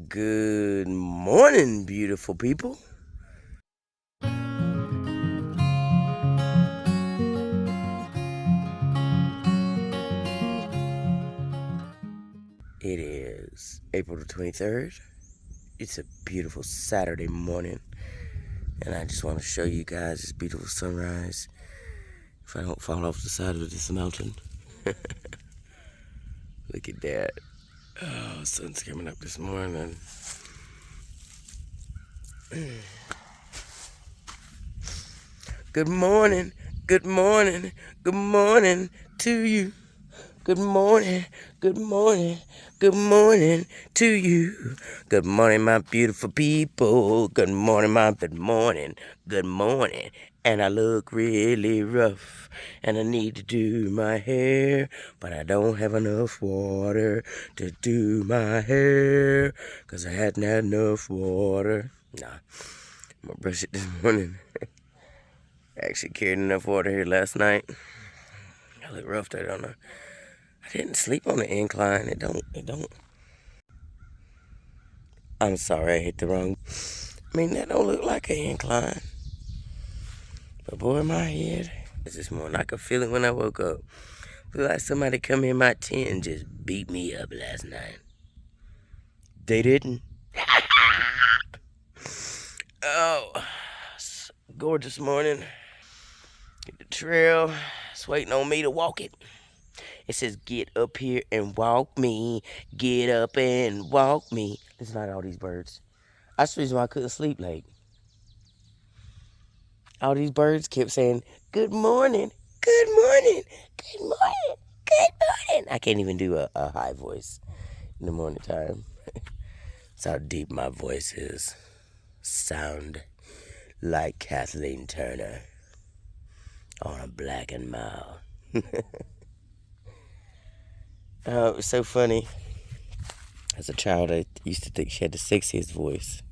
Good morning, beautiful people. It is April the 23rd. It's a beautiful Saturday morning, and I just want to show you guys this beautiful sunrise if I don't fall off the side of this mountain. Look at that. Oh, sun's coming up this morning. Good morning, good morning, good morning to you. Good morning, good morning, good morning to you. Good morning, my beautiful people. Good morning, good morning, good morning. And I look really rough, and I need to do my hair, but I don't have enough water to do my hair, 'cause I hadn't had enough water. Nah, I'm gonna brush it this morning. I actually carried enough water here last night. I look rough there, don't I? I didn't sleep on the incline. It don't. I'm sorry, I hit the wrong. I mean, that don't look like an incline. But boy, my head. This morning, I could feel it when I woke up. Feel like somebody come in my tent and just beat me up last night. They didn't. Oh, it's a gorgeous morning. Get the trail. It's waiting on me to walk it. It says, get up here and walk me. Get up and walk me. Listen to all these birds. That's the reason why I couldn't sleep late. All these birds kept saying, good morning, good morning, good morning, good morning. I can't even do a high voice in the morning time. That's how deep my voice is. Sound like Kathleen Turner on a black and mild. Oh, it was so funny. As a child, I used to think she had the sexiest voice.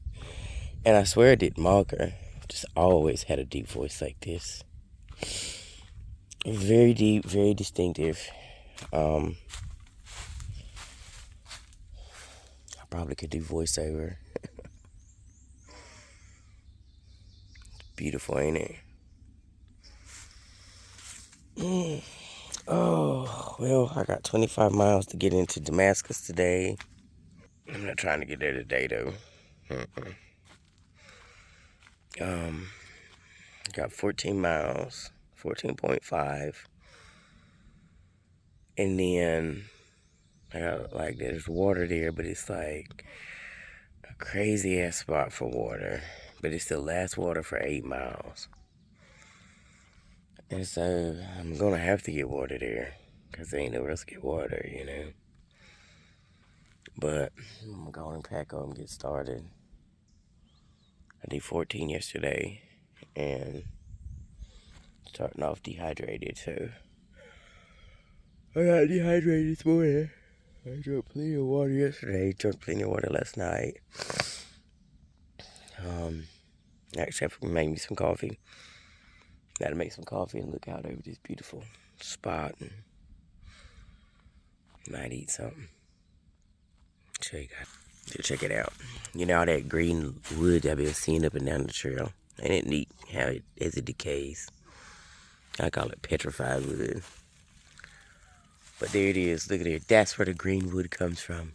And I swear I didn't mock her. Just always had a deep voice like this. Very deep, very distinctive. I probably could do voiceover. Beautiful, ain't it? Oh, well, I got 25 miles to get into Damascus today. I'm not trying to get there today, though. Got 14 miles, 14.5. And then, I got, like, there's water there, but it's like a crazy ass spot for water. But it's the last water for 8 miles. And so, I'm gonna have to get water there, 'cause there ain't nowhere else to get water, you know. But I'm gonna go and pack up and get started. I did 14 yesterday, and starting off dehydrated, so I got dehydrated this morning. I drank plenty of water yesterday, drank plenty of water last night. Actually, I have to make me some coffee. Gotta make some coffee and look out over this beautiful spot, and might eat something. Check it out. You know all that green wood I've been seeing up and down the trail? Ain't it neat how as it decays? I call it petrified wood. But there it is. Look at it. That's where the green wood comes from.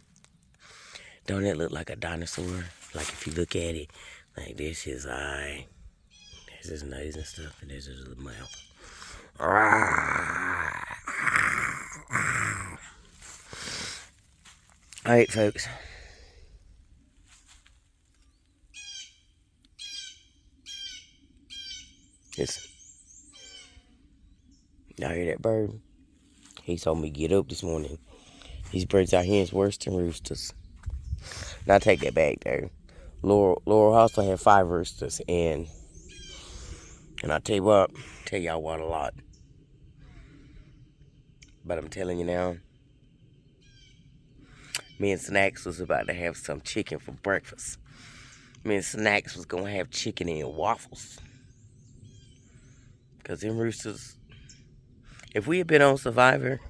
Don't it look like a dinosaur? Like if you look at it, like there's his eye, there's his nose and stuff, and there's his little mouth. Alright, folks. Listen. Y'all hear that bird? He told me get up this morning. These birds out here is worse than roosters. Now take that back there. Laurel also had 5 roosters, and I tell you what, tell y'all what a lot. But I'm telling you now, me and Snacks was about to have some chicken for breakfast. Me and Snacks was gonna have chicken and waffles. 'Cause them roosters, if we had been on Survivor,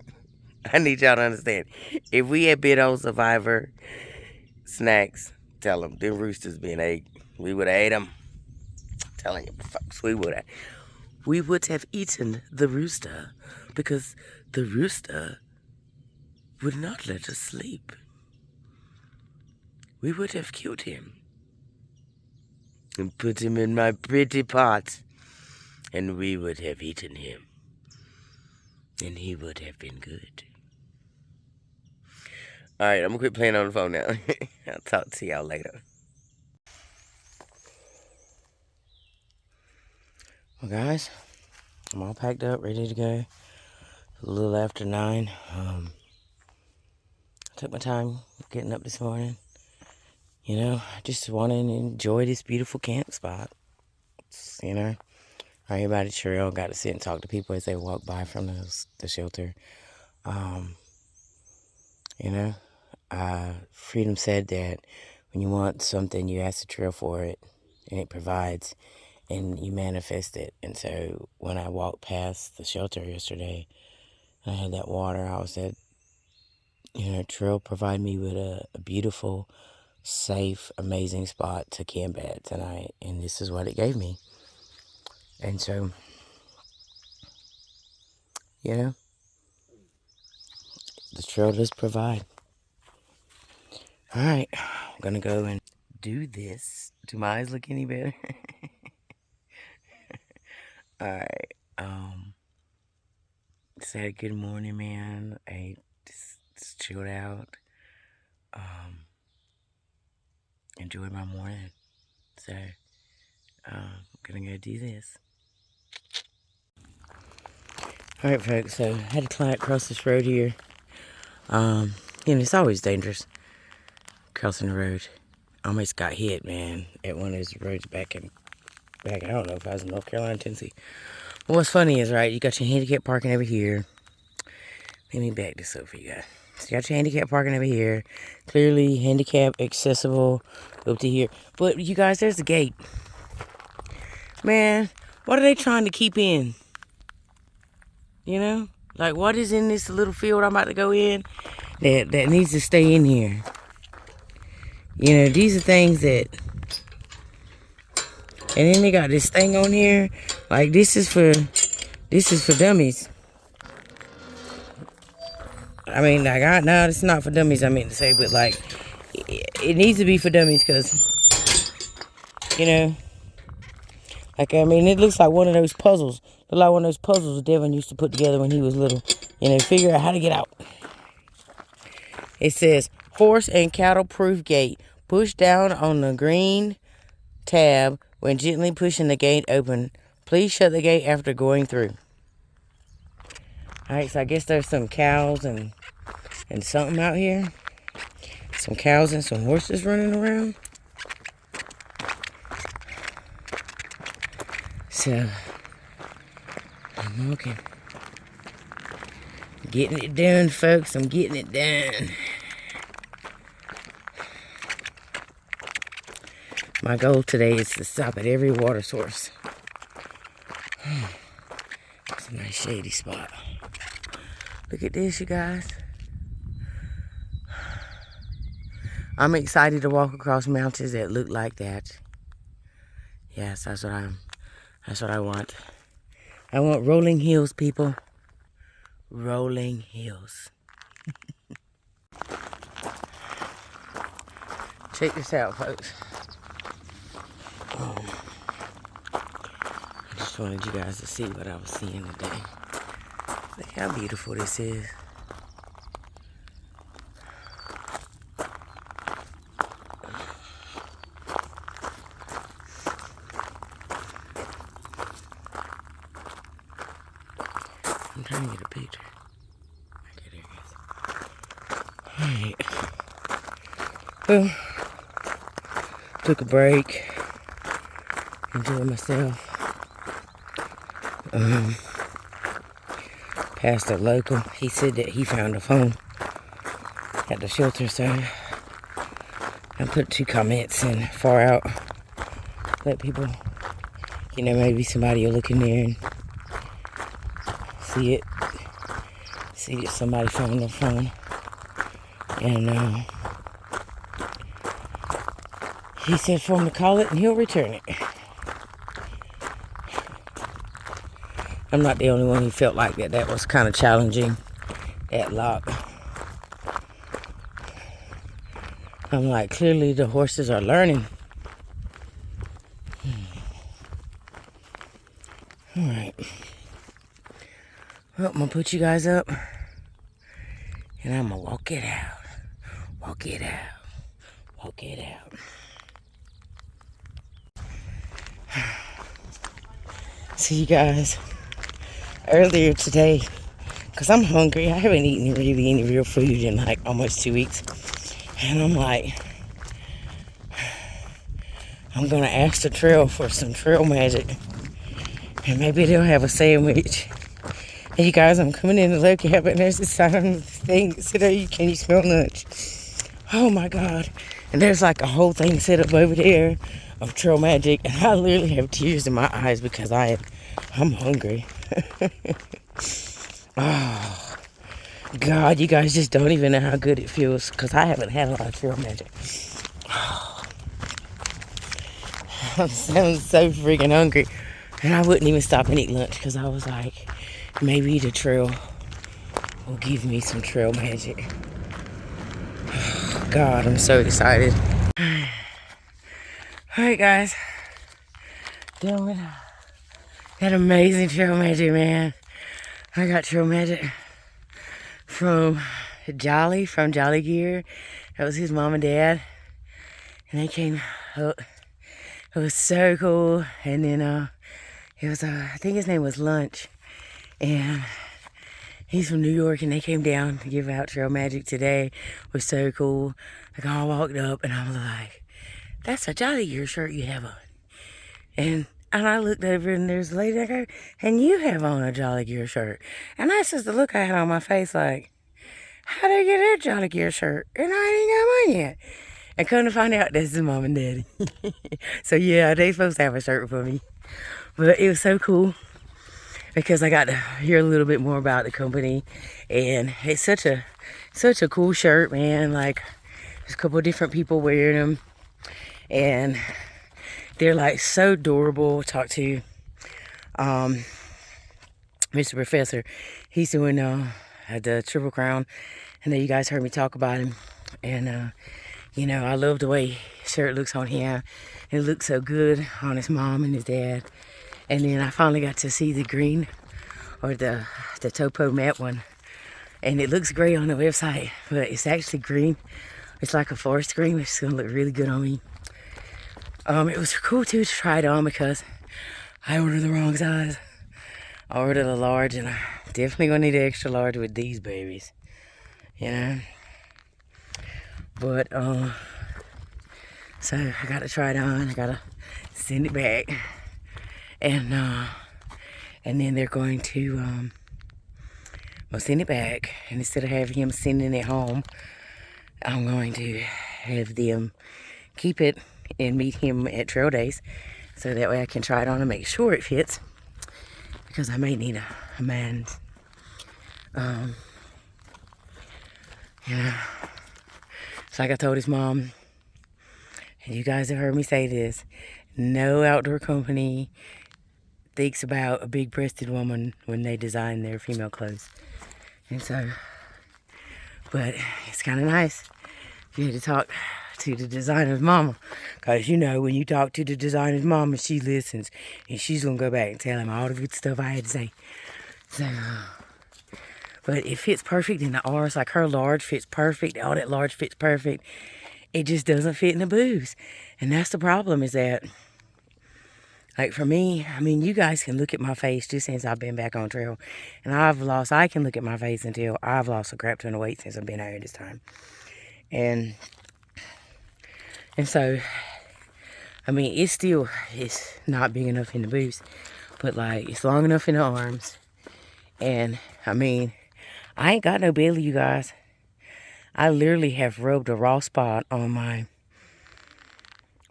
I need y'all to understand. If we had been on Survivor, Snacks, tell them, them roosters being ate. We would have ate them. Telling you, folks, we would have eaten the rooster because the rooster would not let us sleep. We would have killed him and put him in my pretty pot, and we would have eaten him, and he would have been good. All right, I'm gonna quit playing on the phone now. I'll talk to y'all later. Well, guys, I'm all packed up, ready to go. A little after 9. I took my time getting up this morning. You know, I just want to enjoy this beautiful camp spot. You know, everybody trail, got to sit and talk to people as they walk by from the shelter. You know, Freedom said that when you want something, you ask the trail for it, and it provides, and you manifest it. And so when I walked past the shelter yesterday, I had that water. I said, you know, trail provide me with a beautiful, safe, amazing spot to camp at tonight, and this is what it gave me. And so, you know, the trail does provide. All right, I'm gonna go and do this. Do my eyes look any better? All right. Said good morning, man. I just chilled out. Enjoyed my morning. So, I'm gonna go do this. All right, folks. So, I had to climb across this road here. You know, it's always dangerous crossing the road. Almost got hit, man, at one of those roads back. I don't know if I was in North Carolina, Tennessee. But what's funny is, right, you got your handicap parking over here. Let me back this up for you guys. So you got your handicap parking over here. Clearly handicap accessible up to here. But you guys, there's the gate. Man, what are they trying to keep in? You know? Like, what is in this little field I'm about to go in that needs to stay in here? You know, these are things that... And then they got this thing on here. Like, this is for dummies. I mean, like, no, it's not for dummies, I meant to say, but, like, it needs to be for dummies because, you know, like, I mean, it looks like one of those puzzles. Look like one of those puzzles Devin used to put together when he was little. You know, figure out how to get out. It says, horse and cattle proof gate. Push down on the green tab when gently pushing the gate open. Please shut the gate after going through. Alright, so I guess there's some cows and something out here. Some cows and some horses running around. So, I'm walking. Getting it done, folks. I'm getting it done. My goal today is to stop at every water source. It's a nice shady spot. Look at this, you guys. I'm excited to walk across mountains that look like that. Yes, that's what I want. I want rolling hills, people. Rolling hills. Check this out, folks. I just wanted you guys to see what I was seeing today. Look how beautiful this is. I'm trying to get a picture. Okay, there it is. Alright. Well, took a break. Enjoyed myself. Passed a local. He said that he found a phone at the shelter, so I put 2 comments in far out. Let people, you know, maybe somebody will look in there and see it. See that somebody found their phone. And He said for him to call it and he'll return it. I'm not the only one who felt like that. That was kind of challenging, that lock. I'm like, clearly the horses are learning. All right. Well, I'm going to put you guys up. And I'm going to walk it out. Walk it out. Walk it out. See you guys earlier today. Because I'm hungry. I haven't eaten really any real food in like almost 2 weeks. And I'm like, I'm going to ask the trail for some trail magic. And maybe they'll have a sandwich. Hey, you guys, I'm coming in the low cabin. And there's this sign on the thing that said, "Oh, can you smell lunch?" Oh my God. And there's like a whole thing set up over there of trail magic. And I literally have tears in my eyes because I'm hungry. Oh, God, you guys just don't even know how good it feels because I haven't had a lot of trail magic. Oh, I'm so freaking hungry. And I wouldn't even stop and eat lunch because I was like, maybe the trail will give me some trail magic. God, I'm so excited. Alright, guys. Done with that amazing trail magic, man. I got trail magic from Jolly Gear. That was his mom and dad. And they came up. It was so cool. And then it was, I think his name was Lunch. And he's from New York, and they came down to give out trail magic today. It was so cool. Like, I walked up, and I was like, "That's a Jolly Gear shirt you have on." And I looked over, and there's a lady that go, "And you have on a Jolly Gear shirt." And that's just the look I had on my face, like, how did I get that Jolly Gear shirt? And I ain't got mine yet. And come to find out, that's his mom and daddy. So, yeah, they supposed to have a shirt for me. But it was so cool because I got to hear a little bit more about the company. And it's such a cool shirt, man. Like, there's a couple of different people wearing them. And they're, like, so adorable. Talk to Mr. Professor. He's doing the Triple Crown. I know you guys heard me talk about him. And, you know, I love the way his shirt looks on him. It looks so good on his mom and his dad. And then I finally got to see the green or the topo matte one. And it looks great on the website, but it's actually green. It's like a forest green, which is going to look really good on me. It was cool too to try it on because I ordered the wrong size. I ordered a large, and I definitely going to need an extra large with these babies. You know? But, so I got to try it on. I got to send it back. And then they're going to send it back. And instead of having him sending it home, I'm going to have them keep it and meet him at trail days. So that way I can try it on and make sure it fits. Because I may need a man. You know. It's like I told his mom, and you guys have heard me say this, no outdoor company thinks about a big-breasted woman when they design their female clothes. And so, but it's kind of nice if you had to talk to the designer's mama. Because, you know, when you talk to the designer's mama, she listens. And she's going to go back and tell him all the good stuff I had to say. So, but it fits perfect in the R's. Like her large fits perfect. All that large fits perfect. It just doesn't fit in the boots. And that's the problem is that, like for me, I mean, you guys can look at my face just since I've been back on trail. And I can look at my face until I've lost a crap ton of weight since I've been out here this time. And so, I mean, it's not big enough in the boots. But like, it's long enough in the arms. And, I mean, I ain't got no belly, you guys. I literally have rubbed a raw spot on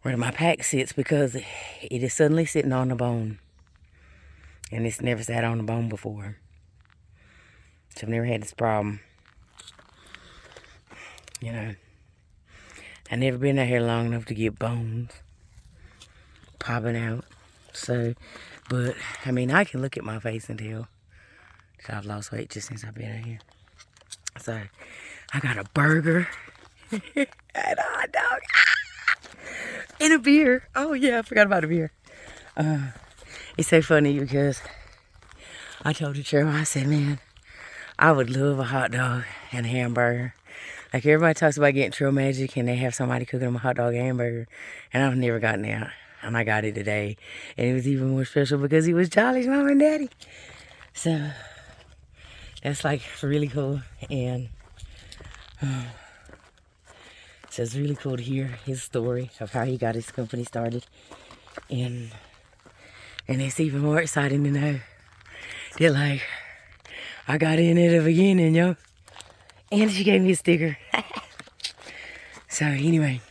where my pack sits because it is suddenly sitting on the bone. And it's never sat on the bone before. So I've never had this problem. You know. I never been out here long enough to get bones popping out. So, but, I mean, I can look at my face and tell that I've lost weight just since I've been out here. So, I got a burger and a hot dog and a beer. Oh, yeah, I forgot about the beer. It's so funny because I told the trail, I said, man, I would love a hot dog and a hamburger. Like, everybody talks about getting trail magic and they have somebody cooking them a hot dog and hamburger. And I've never gotten that. And I got it today. And it was even more special because it was Charlie's mom and daddy. So, that's like really cool. And so it's really cool to hear his story of how he got his company started. And it's even more exciting to know that, like, I got in at the beginning, yo. And she gave me a sticker. So anyway,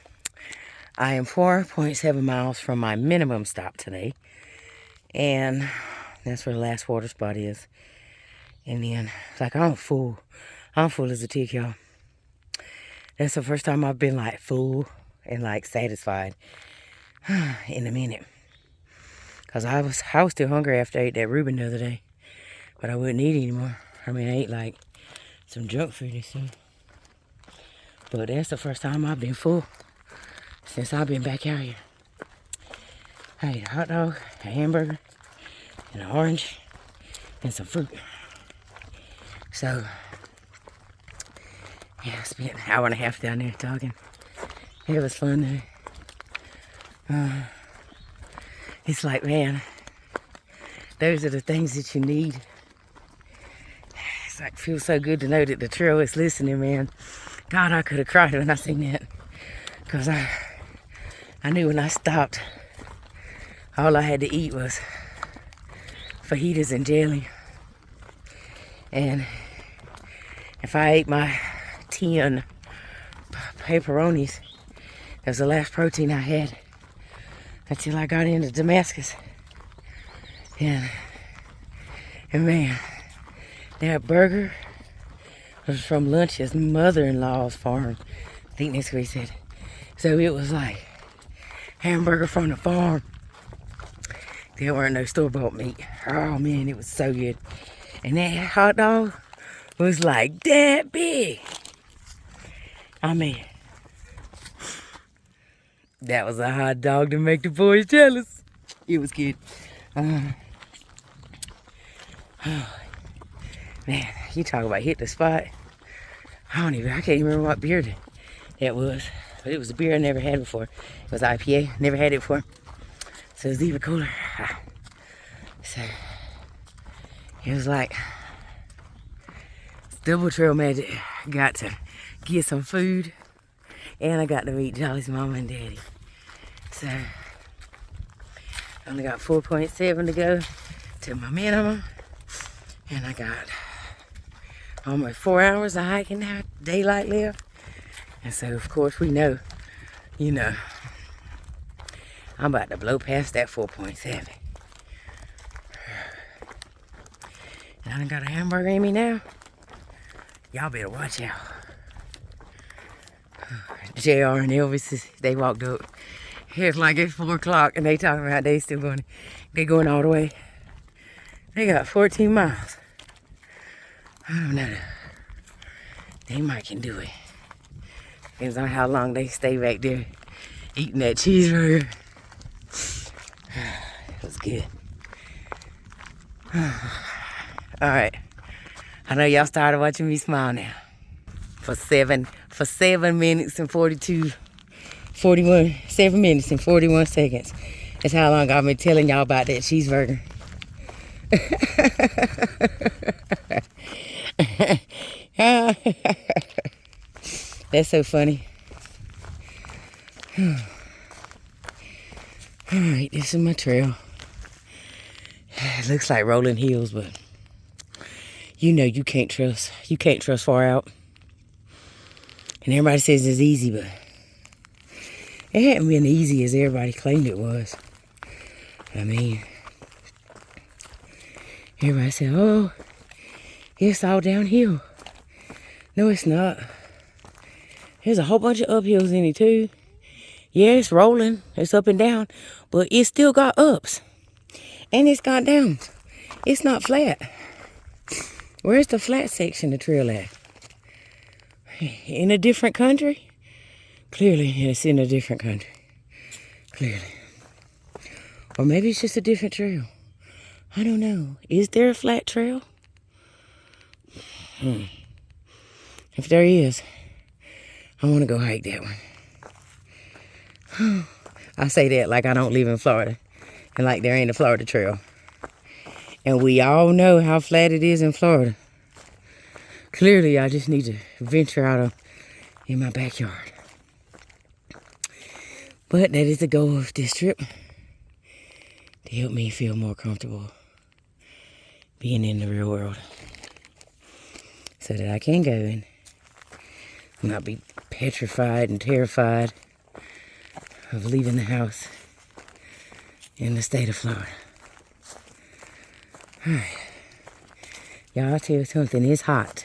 I am 4.7 miles from my minimum stop today. And that's where the last water spot is. And then, like, I'm full. I'm full as a tick, y'all. That's the first time I've been, like, full and, like, satisfied in a minute. Because I was still hungry after I ate that Reuben the other day. But I wouldn't eat anymore. I mean, I ate, like, some junk food and stuff. But that's the first time I've been full since I've been back out here. I ate a hot dog, a hamburger, and an orange, and some fruit. So, yeah, I spent an hour and a half down there talking. It was fun though. It's like, man, those are the things that you need. It's like, feels so good to know that the trail is listening, man. God, I could have cried when I seen that. Because I knew when I stopped, all I had to eat was fajitas and jelly. And if I ate my 10 pepperonis, that was the last protein I had until I got into Damascus. And man, that burger was from Lunch's mother-in-law's farm. I think that's what he said. So it was like hamburger from the farm. There weren't no store-bought meat. Oh man, it was so good. And that hot dog was like that big. I mean, that was a hot dog to make the boys jealous. It was good. Man, you talk about hit the spot. I can't even remember what beer that was. But it was a beer I never had before. It was IPA, never had it before. So it was even cooler. So, it was like double trail magic. Got to get some food. And I got to meet Jolly's mama and daddy. So, I only got 4.7 to go to my minimum. And I got almost 4 hours of hiking now, daylight left. And so, of course, we know, I'm about to blow past that 4.7. And I done got a hamburger in me now. Y'all better watch out. JR and Elvis, they walked up. It's like it's 4 o'clock and they talking about they going all the way. They got 14 miles. I don't know. They might can do it. Depends on how long they stay back there eating that cheeseburger. It was good. Alright. I know y'all started watching me smile now. For 7 minutes and 7 minutes and 41 seconds. That's how long I've been telling y'all about that cheeseburger. That's so funny. Alright, this is my trail. It looks like rolling hills, but you can't trust far out. And everybody says it's easy, but it hadn't been easy as everybody claimed it was. I mean, everybody said, oh, it's all downhill. No, it's not. There's a whole bunch of uphills in it too. Yeah, it's rolling. It's up and down. But it still got ups. And it's got downs. It's not flat. Where's the flat section of the trail at? In a different country? Clearly, it's in a different country. Clearly. Or maybe it's just a different trail. I don't know. Is there a flat trail? If there is, I want to go hike that one. I say that like I don't live in Florida. And like there ain't a Florida trail. And we all know how flat it is in Florida. Clearly, I just need to venture out in my backyard. But that is the goal of this trip. To help me feel more comfortable being in the real world. So that I can go and not be petrified and terrified of leaving the house in the state of Florida. Alright. Y'all, I'll tell you something, it's hot.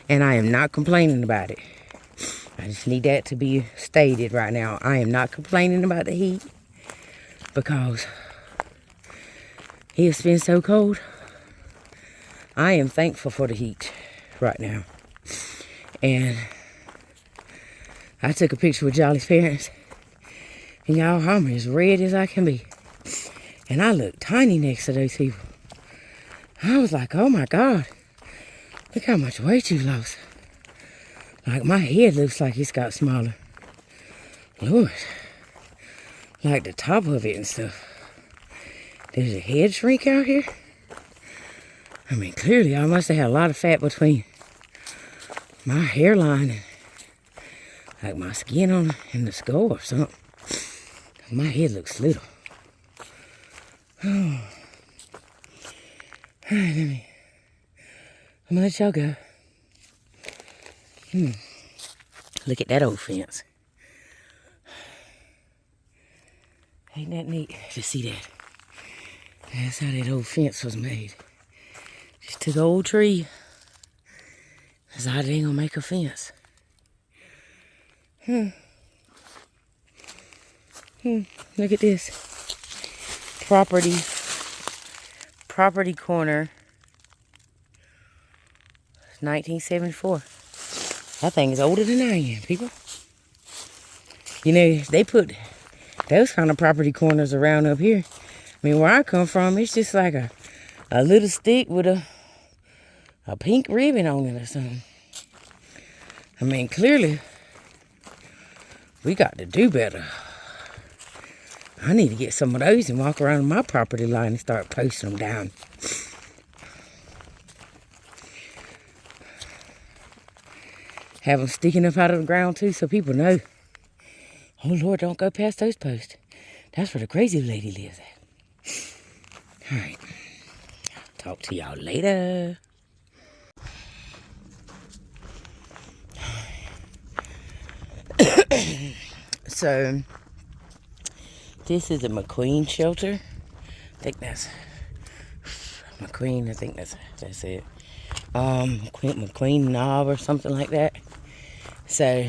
And I am not complaining about it. I just need that to be stated right now. I am not complaining about the heat because it's been so cold. I am thankful for the heat right now. And I took a picture with Jolly's parents. And y'all, I'm as red as I can be. And I look tiny next to those people. I was like, oh my God. Look how much weight you lost. Like my head looks like it's got smaller. Lord. Like the top of it and stuff. There's a head shrink out here. I mean, clearly I must have had a lot of fat between my hairline and like my skin on in the skull or something. My head looks little. Oh. All right, I'm gonna let y'all go. Look at that old fence. Ain't that neat to see that? That's how that old fence was made. Just took an old tree. Decided they ain't gonna make a fence. Look at this. Property corner. 1974. That thing is older than I am, people. You know, they put those kind of property corners around up here. I mean, where I come from, it's just like a little stick with a pink ribbon on it or something. I mean, clearly, we got to do better. I need to get some of those and walk around my property line and start posting them down. Have them sticking up out of the ground too so people know. Oh Lord, don't go past those posts. That's where the crazy lady lives at. All right. Talk to y'all later. So, this is a McQueen shelter. I think that's McQueen. I think that's it. McQueen Knob or something like that. So,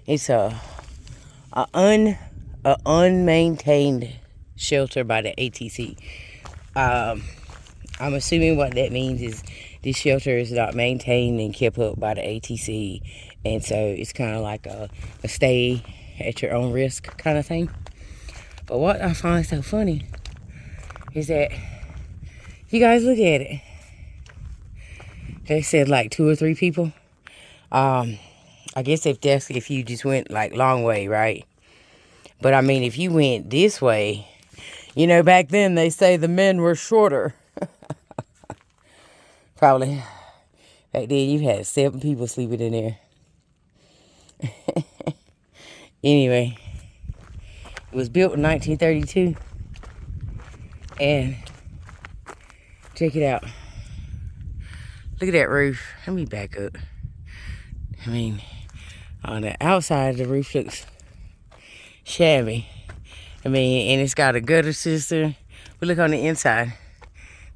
it's a unmaintained shelter by the ATC. I'm assuming what that means is this shelter is not maintained and kept up by the ATC, and so it's kind of like a stay at your own risk kind of thing. But what I find so funny is that you guys look at it. They said like 2 or 3 people. I guess if you just went like long way, right? But I mean, if you went this way, you know, back then they say the men were shorter. Probably. Back then you had 7 people sleeping in there. Anyway, it was built in 1932. And check it out. Look at that roof. Let me back up. I mean, on the outside, the roof looks shabby. I mean, and it's got a gutter system. But look on the inside.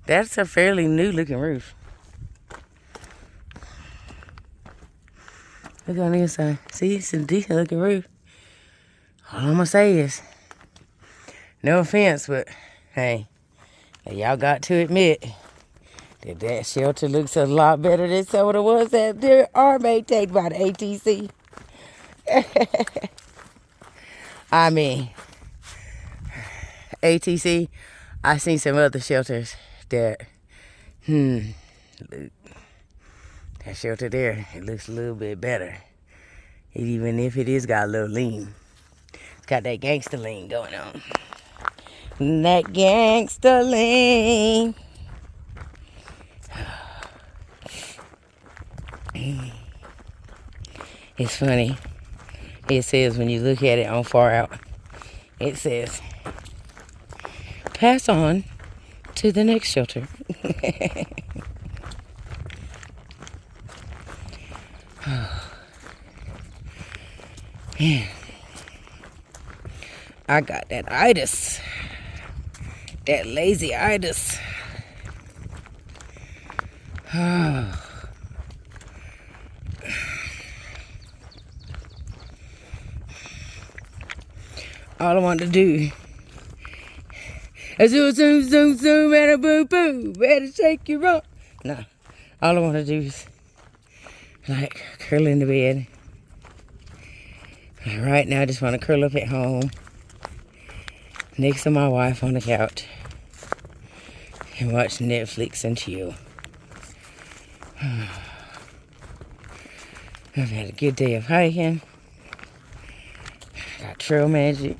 That's a fairly new looking roof. Look on the inside. See, it's a decent looking roof. All I'm gonna say is, no offense, but hey, y'all got to admit that shelter looks a lot better than some of the ones that there are maintained by the ATC. I mean, ATC, I seen some other shelters that, that shelter there, it looks a little bit better. Even if it is got a little lean. It's got that gangster lean going on. That gangster lean. It's funny. It says when you look at it on far out, it says, pass on to the next shelter. Man, I got that itis. That lazy itis. All I want to do is zoom, zoom, zoom, zoom, and a boom, boom. Better shake your rump. No, all I want to do is like curl in the bed. Right now, I just want to curl up at home next to my wife on the couch and watch Netflix and chill. I've had a good day of hiking. Got trail magic.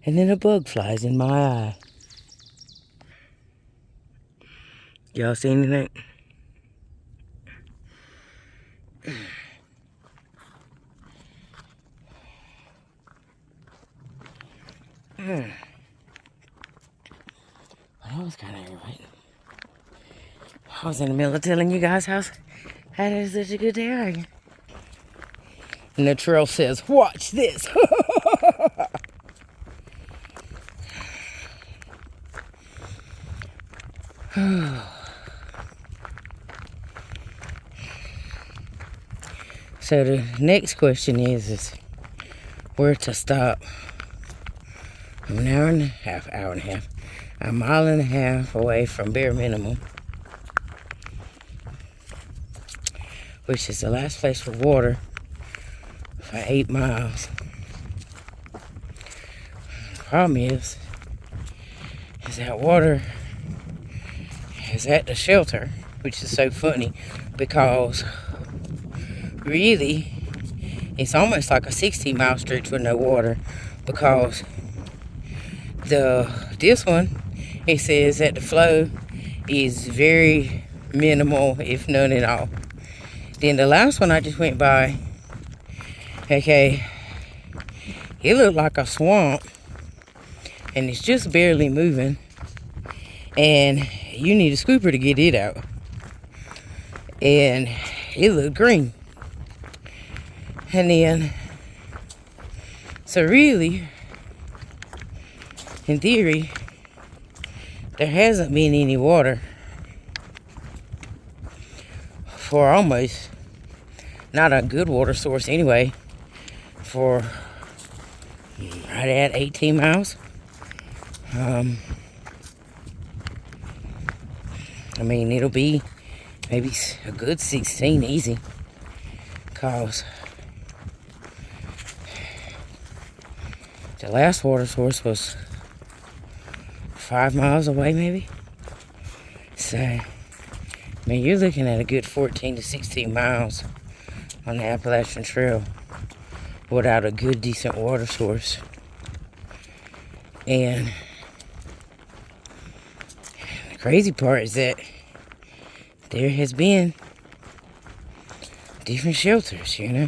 And then a bug flies in my eye. Y'all see anything? That was kind of irritating. I was in the middle of telling you guys how I had such a good day hiking. And the trail says, watch this. So the next question is where to stop. I'm an hour and a half, a mile and a half away from bare minimum, which is the last place for water for 8 miles. The problem is that water is at the shelter, which is so funny because really it's almost like a 16-mile stretch with no water, because this one, it says that the flow is very minimal, if none at all. Then the last one I just went by, okay, it looked like a swamp and it's just barely moving, and you need a scooper to get it out, and it looked green. And then, so really, in theory, there hasn't been any water for almost, not a good water source anyway, for right at 18 miles. I mean, it'll be maybe a good 16 easy, because the last water source was 5 miles away maybe. So, I mean, you're looking at a good 14 to 16 miles on the Appalachian Trail without a good, decent water source. And the crazy part is that there has been different shelters, you know,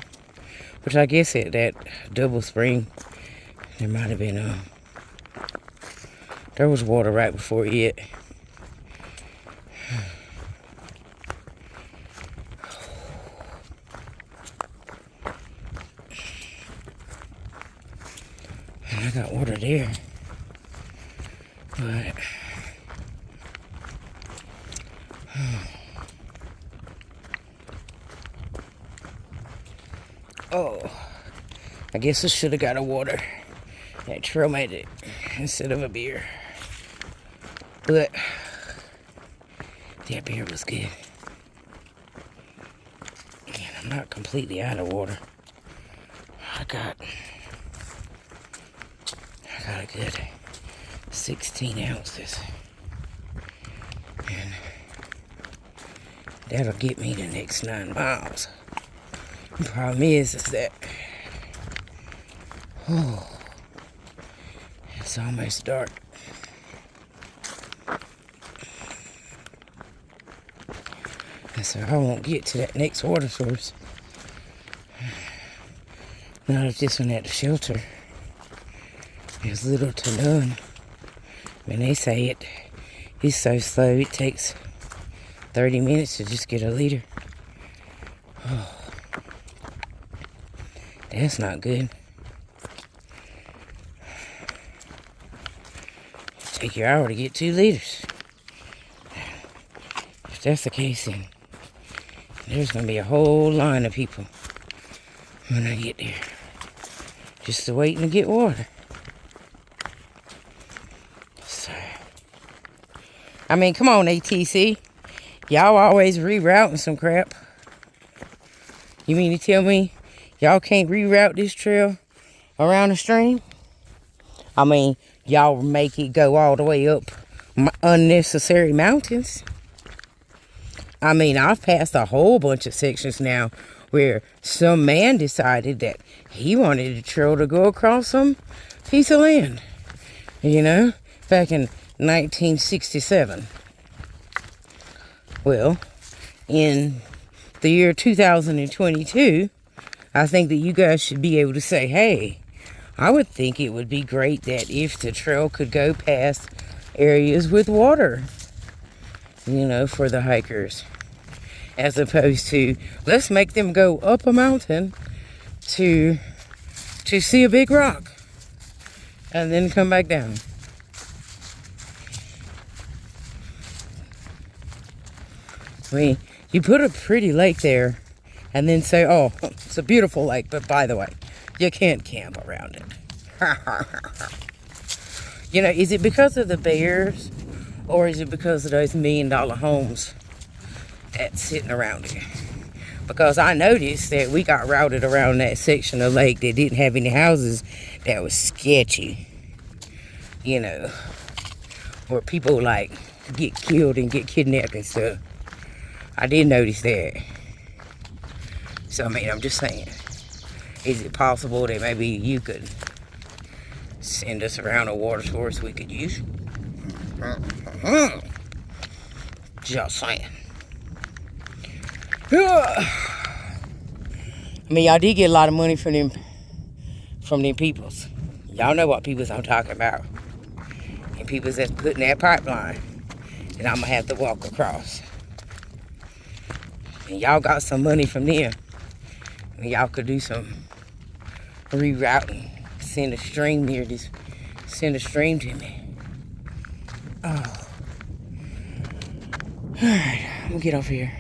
which I guess at that Double Spring, there might have been, there was water right before it. And I got water there. But Oh, I guess I should have got a water. That trail made it instead of a beer. But that beer was good. And I'm not completely out of water. I got a good 16 ounces. And that'll get me the next 9 miles. The problem is that it's almost dark. And so I won't get to that next water source. Not if this one at the shelter. There's little to none. When they say it's so slow, it takes 30 minutes to just get a liter. Oh, that's not good. Take your hour to get 2 liters. If that's the case, then there's going to be a whole line of people when I get there. Just waiting to get water. So, I mean, come on, ATC. Y'all always rerouting some crap. You mean to tell me y'all can't reroute this trail around the stream? I mean, y'all make it go all the way up unnecessary mountains. I mean, I've passed a whole bunch of sections now where some man decided that he wanted the trail to go across some piece of land. You know, back in 1967. Well, in the year 2022, I think that you guys should be able to say, hey, I would think it would be great that if the trail could go past areas with water, you know, for the hikers. As opposed to, let's make them go up a mountain to see a big rock and then come back down. I mean, you put a pretty lake there and then say, oh, it's a beautiful lake, but by the way, you can't camp around it. You know, is it because of the bears or is it because of those $1 million homes that's sitting around it? Because I noticed that we got routed around that section of lake that didn't have any houses that was sketchy. You know, where people like get killed and get kidnapped and stuff. I did notice that. So, I mean, I'm just saying, is it possible that maybe you could send us around a water source we could use? Just saying. I mean, y'all did get a lot of money from them peoples. Y'all know what peoples I'm talking about. And peoples that's putting that pipeline that I'm going to have to walk across. And y'all got some money from them. And y'all could do some rerouting. Send a stream near this. Send a stream to me. Oh. Alright, I'm going to get off here.